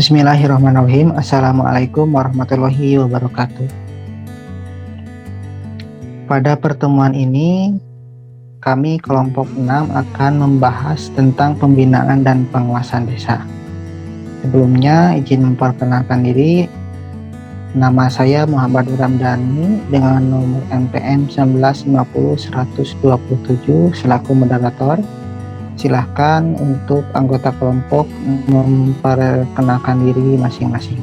Bismillahirrahmanirrahim. Assalamualaikum warahmatullahi wabarakatuh. Pada pertemuan ini, kami kelompok 6 akan membahas tentang pembinaan dan pengawasan desa. Sebelumnya, izin memperkenalkan diri. Nama saya Muhammad Ramdhani dengan nomor NPM 1950-127 selaku moderator. Silahkan untuk anggota kelompok memperkenalkan diri masing-masing.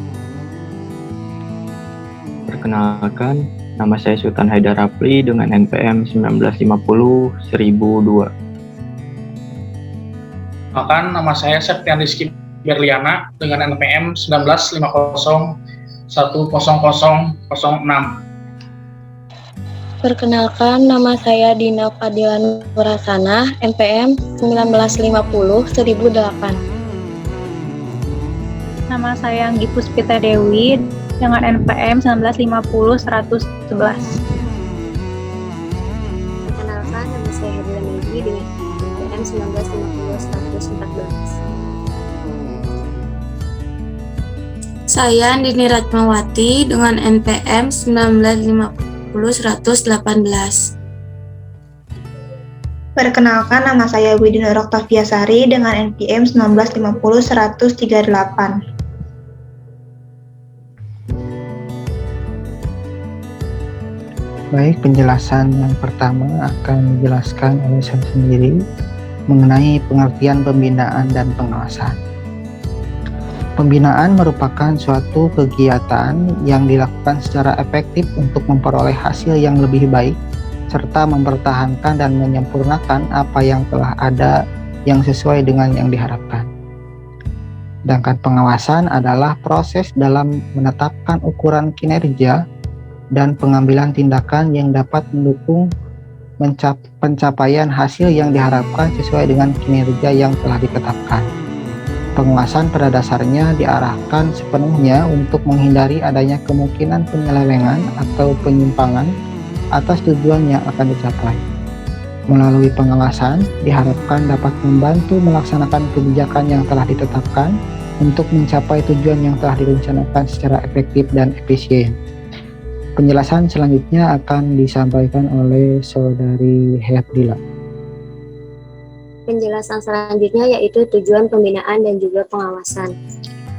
Perkenalkan, nama saya Sultan Haidar Rafli dengan NPM 1950-1002. Perkenalkan, nama saya Septian Rizky Berliana dengan NPM 1950-10006. Perkenalkan, nama saya Dina Fadilan Nurasana, NPM 1950-1008. Nama saya Anggi Puspita Dewi dengan NPM 1950-111. Perkenalkan, nama saya Herdilan Negeri dengan NPM 1950-114. Saya Andini Ratmawati dengan NPM 1950-118. Perkenalkan, nama saya Widina Oktaviasari dengan NPM 1950-138. Baik, penjelasan yang pertama akan dijelaskan oleh saya sendiri mengenai pengertian pembinaan dan pengawasan. Pembinaan merupakan suatu kegiatan yang dilakukan secara efektif untuk memperoleh hasil yang lebih baik serta mempertahankan dan menyempurnakan apa yang telah ada yang sesuai dengan yang diharapkan. Sedangkan pengawasan adalah proses dalam menetapkan ukuran kinerja dan pengambilan tindakan yang dapat mendukung pencapaian hasil yang diharapkan sesuai dengan kinerja yang telah ditetapkan. Pengawasan pada dasarnya diarahkan sepenuhnya untuk menghindari adanya kemungkinan penyelewengan atau penyimpangan atas tujuan yang akan dicapai. Melalui pengawasan diharapkan dapat membantu melaksanakan kebijakan yang telah ditetapkan untuk mencapai tujuan yang telah direncanakan secara efektif dan efisien. Penjelasan selanjutnya akan disampaikan oleh Saudari Herdila. Penjelasan selanjutnya yaitu tujuan pembinaan dan juga pengawasan.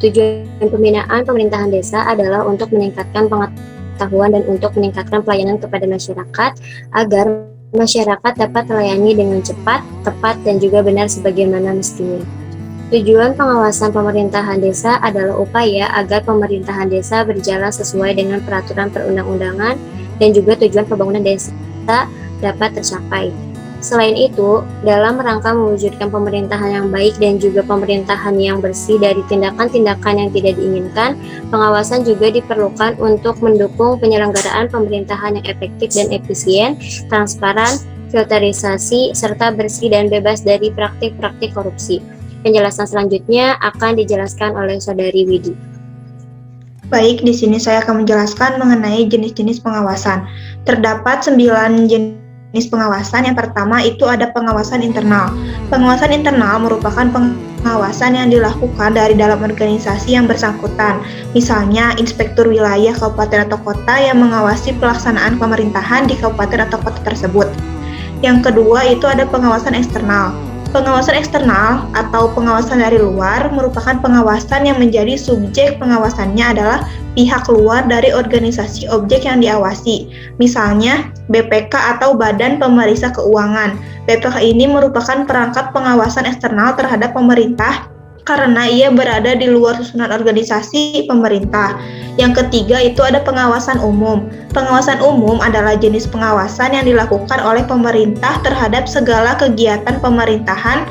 Tujuan pembinaan pemerintahan desa adalah untuk meningkatkan pengetahuan dan untuk meningkatkan pelayanan kepada masyarakat agar masyarakat dapat terlayani dengan cepat, tepat, dan juga benar sebagaimana mestinya. Tujuan pengawasan pemerintahan desa adalah upaya agar pemerintahan desa berjalan sesuai dengan peraturan perundang-undangan dan juga tujuan pembangunan desa dapat tercapai. Selain itu, dalam rangka mewujudkan pemerintahan yang baik dan juga pemerintahan yang bersih dari tindakan-tindakan yang tidak diinginkan, pengawasan juga diperlukan untuk mendukung penyelenggaraan pemerintahan yang efektif dan efisien, transparan, filterisasi, serta bersih dan bebas dari praktik-praktik korupsi. Penjelasan selanjutnya akan dijelaskan oleh Saudari Widi. Baik, di sini saya akan menjelaskan mengenai jenis-jenis pengawasan. Terdapat 9 jenis pengawasan. Yang pertama itu ada pengawasan internal. Pengawasan internal merupakan pengawasan yang dilakukan dari dalam organisasi yang bersangkutan. Misalnya, inspektur wilayah kabupaten atau kota yang mengawasi pelaksanaan pemerintahan di kabupaten atau kota tersebut. Yang kedua itu ada pengawasan eksternal. Pengawasan eksternal atau pengawasan dari luar merupakan pengawasan yang menjadi subjek pengawasannya adalah pihak luar dari organisasi objek yang diawasi. Misalnya, BPK atau Badan Pemeriksa Keuangan. BPK ini merupakan perangkat pengawasan eksternal terhadap pemerintah karena ia berada di luar susunan organisasi pemerintah. Yang ketiga itu ada pengawasan umum. Pengawasan umum adalah jenis pengawasan yang dilakukan oleh pemerintah terhadap segala kegiatan pemerintahan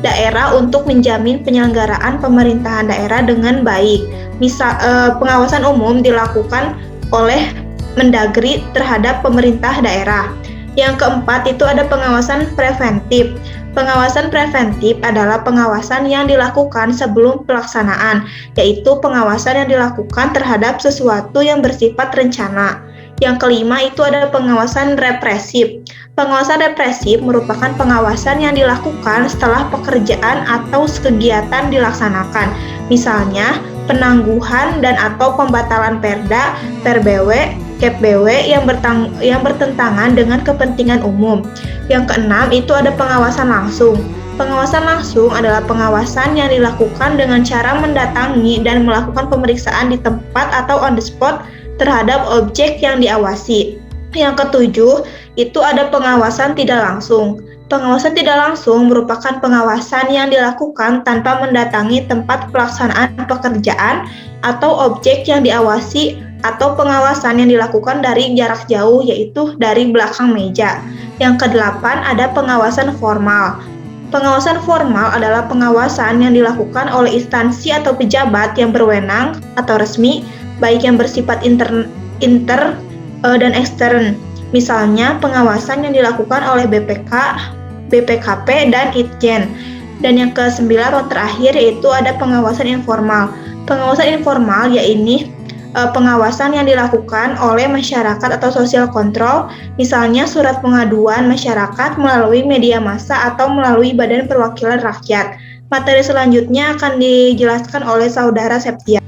daerah untuk menjamin penyelenggaraan pemerintahan daerah dengan baik. Misal, pengawasan umum dilakukan oleh Mendagri terhadap pemerintah daerah. Yang keempat itu ada pengawasan preventif. Pengawasan preventif adalah pengawasan yang dilakukan sebelum pelaksanaan, yaitu pengawasan yang dilakukan terhadap sesuatu yang bersifat rencana. Yang kelima itu ada pengawasan represif. Pengawasan represif merupakan pengawasan yang dilakukan setelah pekerjaan atau kegiatan dilaksanakan. Misalnya, penangguhan dan atau pembatalan Perda, Per-BW, Kep-BW yang bertentangan dengan kepentingan umum. Yang keenam itu ada pengawasan langsung. Pengawasan langsung adalah pengawasan yang dilakukan dengan cara mendatangi dan melakukan pemeriksaan di tempat atau on the spot terhadap objek yang diawasi. Yang ketujuh, itu ada pengawasan tidak langsung. Pengawasan tidak langsung merupakan pengawasan yang dilakukan tanpa mendatangi tempat pelaksanaan pekerjaan atau objek yang diawasi, atau pengawasan yang dilakukan dari jarak jauh, yaitu dari belakang meja. Yang kedelapan, ada pengawasan formal. Pengawasan formal adalah pengawasan yang dilakukan oleh instansi atau pejabat yang berwenang atau resmi, baik yang bersifat inter dan ekstern. Misalnya, pengawasan yang dilakukan oleh BPK, BPKP, dan Itjen. Dan yang kesembilan atau terakhir yaitu ada pengawasan informal. Pengawasan informal yaitu pengawasan yang dilakukan oleh masyarakat atau social control, misalnya surat pengaduan masyarakat melalui media massa atau melalui Badan Perwakilan Rakyat. Materi selanjutnya akan dijelaskan oleh Saudara Septia.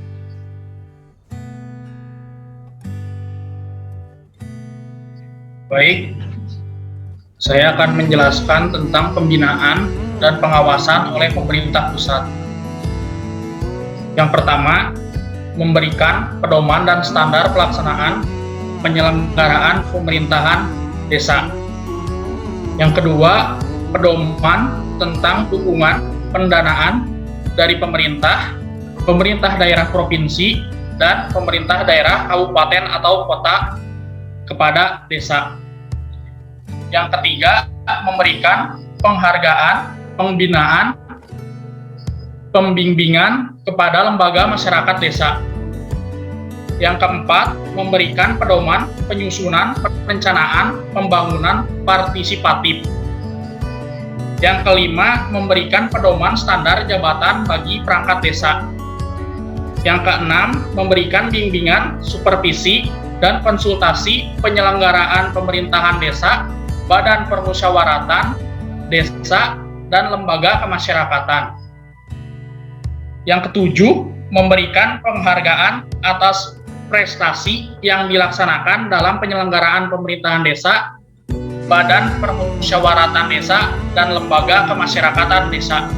Baik, saya akan menjelaskan tentang pembinaan dan pengawasan oleh pemerintah pusat. Yang pertama, memberikan pedoman dan standar pelaksanaan penyelenggaraan pemerintahan desa. Yang kedua, pedoman tentang dukungan pendanaan dari pemerintah daerah provinsi, dan pemerintah daerah kabupaten atau kota kepada desa. Yang ketiga, memberikan penghargaan, pembinaan, pembimbingan kepada lembaga masyarakat desa. Yang keempat, memberikan pedoman penyusunan perencanaan pembangunan partisipatif. Yang kelima, memberikan pedoman standar jabatan bagi perangkat desa. Yang keenam, memberikan bimbingan, supervisi, dan konsultasi penyelenggaraan pemerintahan desa, badan permusyawaratan desa, dan lembaga kemasyarakatan. Yang ketujuh, memberikan penghargaan atas prestasi yang dilaksanakan dalam penyelenggaraan pemerintahan desa, badan permusyawaratan desa, dan lembaga kemasyarakatan desa.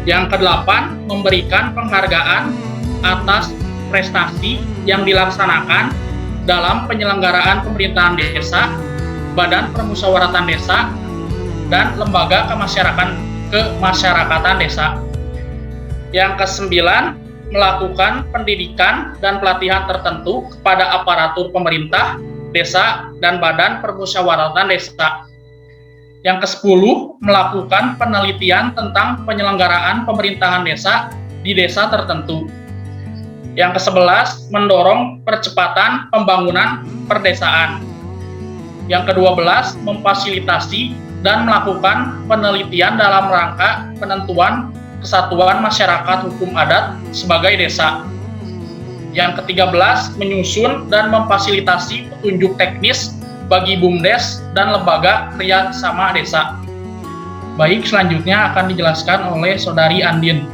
Yang kedelapan, memberikan penghargaan atas prestasi yang dilaksanakan dalam penyelenggaraan pemerintahan desa, badan permusyawaratan desa, dan lembaga kemasyarakatan desa. Yang kesembilan, melakukan pendidikan dan pelatihan tertentu kepada aparatur pemerintah desa dan badan permusyawaratan desa. Yang ke-10, melakukan penelitian tentang penyelenggaraan pemerintahan desa di desa tertentu. Yang ke-11, mendorong percepatan pembangunan perdesaan. Yang ke-12, memfasilitasi dan melakukan penelitian dalam rangka penentuan kesatuan masyarakat hukum adat sebagai desa. Yang ke-13, menyusun dan memfasilitasi petunjuk teknis bagi BUMDes dan lembaga kerjasama desa. Baik, selanjutnya akan dijelaskan oleh Saudari Andin.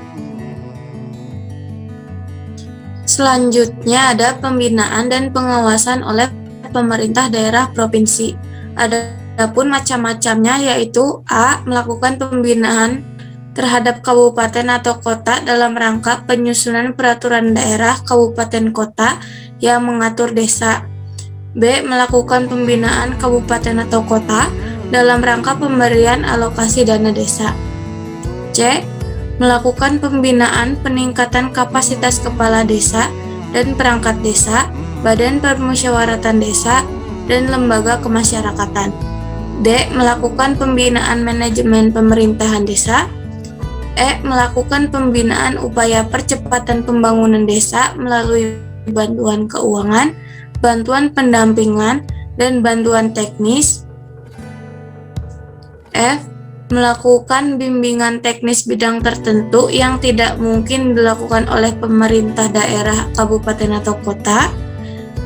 Selanjutnya ada pembinaan dan pengawasan oleh pemerintah daerah provinsi. Adapun macam-macamnya yaitu A. Melakukan pembinaan terhadap kabupaten atau kota dalam rangka penyusunan peraturan daerah kabupaten kota yang mengatur desa. B. Melakukan pembinaan kabupaten atau kota dalam rangka pemberian alokasi dana desa. C. Melakukan pembinaan peningkatan kapasitas kepala desa dan perangkat desa, badan permusyawaratan desa, dan lembaga kemasyarakatan. D. Melakukan pembinaan manajemen pemerintahan desa. E. Melakukan pembinaan upaya percepatan pembangunan desa melalui bantuan keuangan, bantuan pendampingan, dan bantuan teknis. F. Melakukan bimbingan teknis bidang tertentu yang tidak mungkin dilakukan oleh pemerintah daerah, kabupaten, atau kota.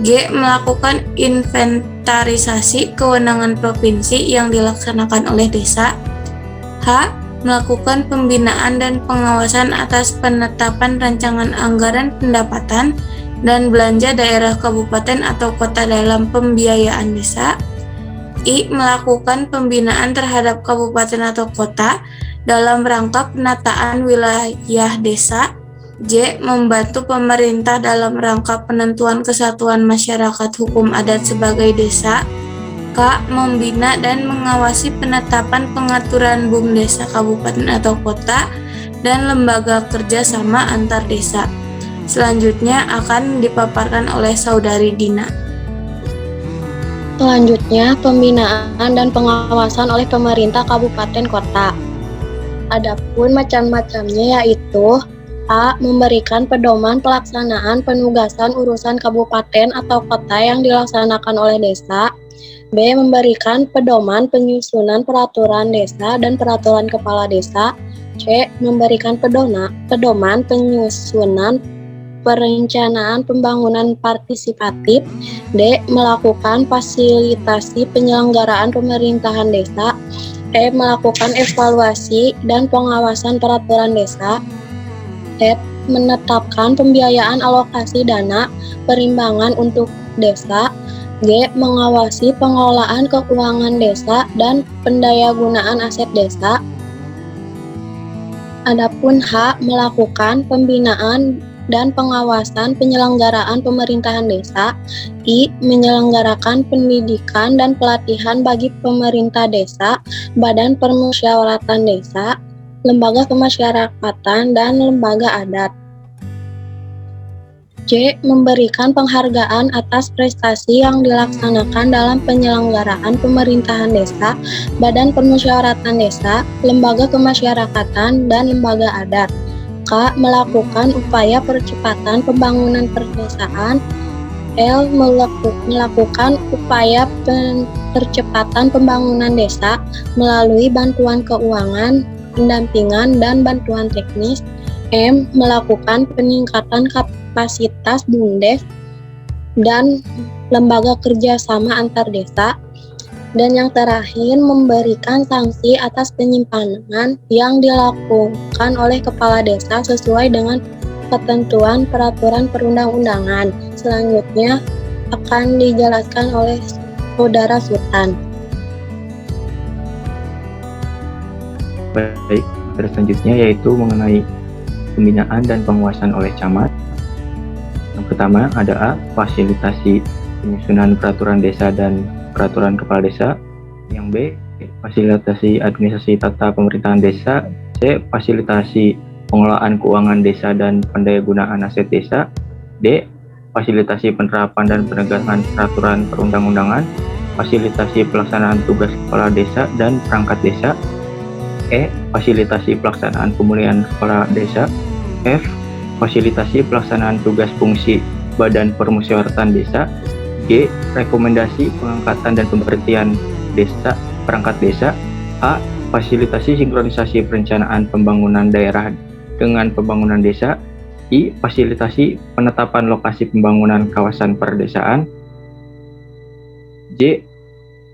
G. Melakukan inventarisasi kewenangan provinsi yang dilaksanakan oleh desa. H. melakukan pembinaan dan pengawasan atas penetapan rancangan anggaran pendapatan dan belanja daerah kabupaten atau kota dalam pembiayaan desa. I. Melakukan pembinaan terhadap kabupaten atau kota dalam rangka penataan wilayah desa. J. Membantu pemerintah dalam rangka penentuan kesatuan masyarakat hukum adat sebagai desa. K. Membina dan mengawasi penetapan pengaturan BUM desa kabupaten atau kota dan lembaga kerjasama antar desa. Selanjutnya akan dipaparkan oleh Saudari Dina. Selanjutnya, pembinaan dan pengawasan oleh pemerintah kabupaten kota. Adapun macam-macamnya yaitu A. Memberikan pedoman pelaksanaan penugasan urusan kabupaten atau kota yang dilaksanakan oleh desa. B. Memberikan pedoman penyusunan peraturan desa dan peraturan kepala desa. C. Memberikan pedoman penyusunan perencanaan pembangunan partisipatif. D. Melakukan fasilitasi penyelenggaraan pemerintahan desa. E. Melakukan evaluasi dan pengawasan peraturan desa. F. Menetapkan pembiayaan alokasi dana perimbangan untuk desa. G. Mengawasi pengelolaan keuangan desa dan pendayagunaan aset desa. Adapun H. Melakukan pembinaan dan pengawasan penyelenggaraan pemerintahan desa. I. Menyelenggarakan pendidikan dan pelatihan bagi pemerintah desa, badan permusyawaratan desa, lembaga kemasyarakatan, dan lembaga adat. C. Memberikan penghargaan atas prestasi yang dilaksanakan dalam penyelenggaraan pemerintahan desa, badan permusyawaratan desa, lembaga kemasyarakatan, dan lembaga adat. K. Melakukan upaya percepatan pembangunan perdesaan. L. Melakukan upaya percepatan pembangunan desa melalui bantuan keuangan, pendampingan, dan bantuan teknis. M. Melakukan peningkatan kapasitas BUMDes dan lembaga kerjasama antar desa. Dan yang terakhir, memberikan sanksi atas penyimpangan yang dilakukan oleh kepala desa sesuai dengan ketentuan peraturan perundang-undangan. Selanjutnya akan dijelaskan oleh Saudara Sultan. Baik, selanjutnya yaitu mengenai pembinaan dan pengawasan oleh camat. Yang pertama ada A. Fasilitasi penyusunan peraturan desa dan peraturan kepala desa. Yang B. Fasilitasi administrasi tata pemerintahan desa. C. Fasilitasi pengelolaan keuangan desa dan pendayagunaan aset desa. D. Fasilitasi penerapan dan penegakan peraturan perundang-undangan. Fasilitasi pelaksanaan tugas kepala desa dan perangkat desa. E. Fasilitasi pelaksanaan pemulihan kepala desa. F. Fasilitasi pelaksanaan tugas fungsi badan permusyawaratan desa. G. Rekomendasi pengangkatan dan pemberhentian desa perangkat desa. A. Fasilitasi sinkronisasi perencanaan pembangunan daerah dengan pembangunan desa. I. Fasilitasi penetapan lokasi pembangunan kawasan perdesaan. J.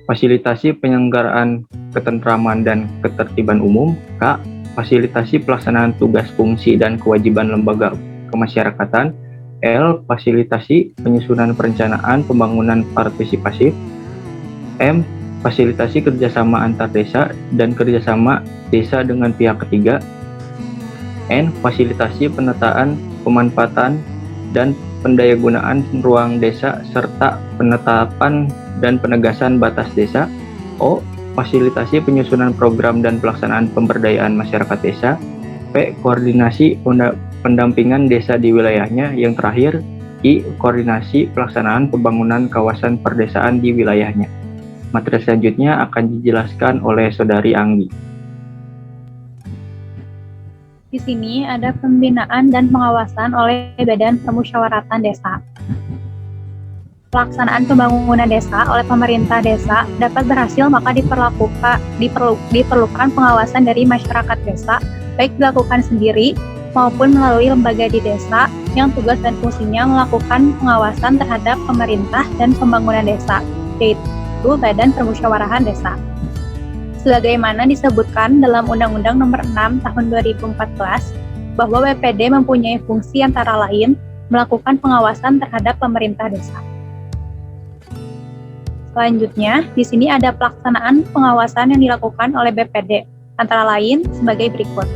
Fasilitasi penyelenggaraan ketentraman dan ketertiban umum. K. Fasilitasi pelaksanaan tugas fungsi dan kewajiban lembaga kemasyarakatan. L. Fasilitasi penyusunan perencanaan pembangunan partisipasif. M. Fasilitasi kerjasama antar desa dan kerjasama desa dengan pihak ketiga. N. Fasilitasi penataan, pemanfaatan, dan pendayagunaan ruang desa serta penetapan dan penegasan batas desa. O. Fasilitasi penyusunan program dan pelaksanaan pemberdayaan masyarakat desa. P. Koordinasi pendampingan desa di wilayahnya. Yang terakhir, I. Koordinasi pelaksanaan pembangunan kawasan perdesaan di wilayahnya. Materi selanjutnya akan dijelaskan oleh Saudari Anggi. Di sini ada pembinaan dan pengawasan oleh Badan Permusyawaratan Desa. Pelaksanaan pembangunan desa oleh pemerintah desa dapat berhasil maka diperlukan pengawasan dari masyarakat desa, baik dilakukan sendiri maupun melalui lembaga di desa yang tugas dan fungsinya melakukan pengawasan terhadap pemerintah dan pembangunan desa, yaitu Badan Permusyawarahan Desa. Sebagaimana disebutkan dalam Undang-Undang Nomor 6 Tahun 2014 bahwa BPD mempunyai fungsi antara lain melakukan pengawasan terhadap pemerintah desa. Selanjutnya, di sini ada pelaksanaan pengawasan yang dilakukan oleh BPD, antara lain sebagai berikut.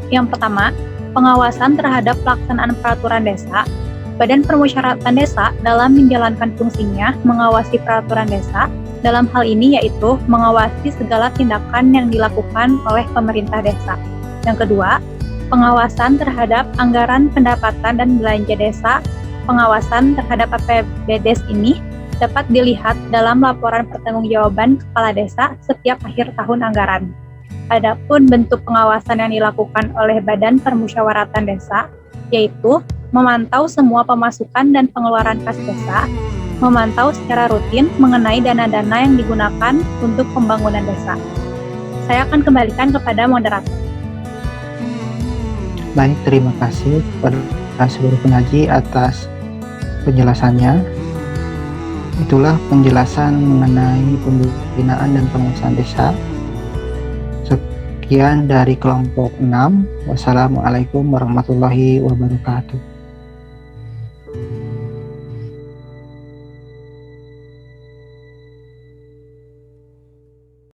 Yang pertama, pengawasan terhadap pelaksanaan peraturan desa. Badan Permusyawaratan Desa dalam menjalankan fungsinya mengawasi peraturan desa, dalam hal ini yaitu mengawasi segala tindakan yang dilakukan oleh pemerintah desa. Yang kedua, pengawasan terhadap anggaran pendapatan dan belanja desa. Pengawasan terhadap APBDes ini dapat dilihat dalam laporan pertanggungjawaban kepala desa setiap akhir tahun anggaran. Adapun bentuk pengawasan yang dilakukan oleh Badan Permusyawaratan Desa, yaitu memantau semua pemasukan dan pengeluaran kas desa, memantau secara rutin mengenai dana-dana yang digunakan untuk pembangunan desa. Saya akan kembalikan kepada moderator. Baik, terima kasih kepada seluruh penyaji atas penjelasannya. Itulah penjelasan mengenai pembinaan dan penguasaan desa. Sekian dari kelompok 6. Wassalamualaikum warahmatullahi wabarakatuh.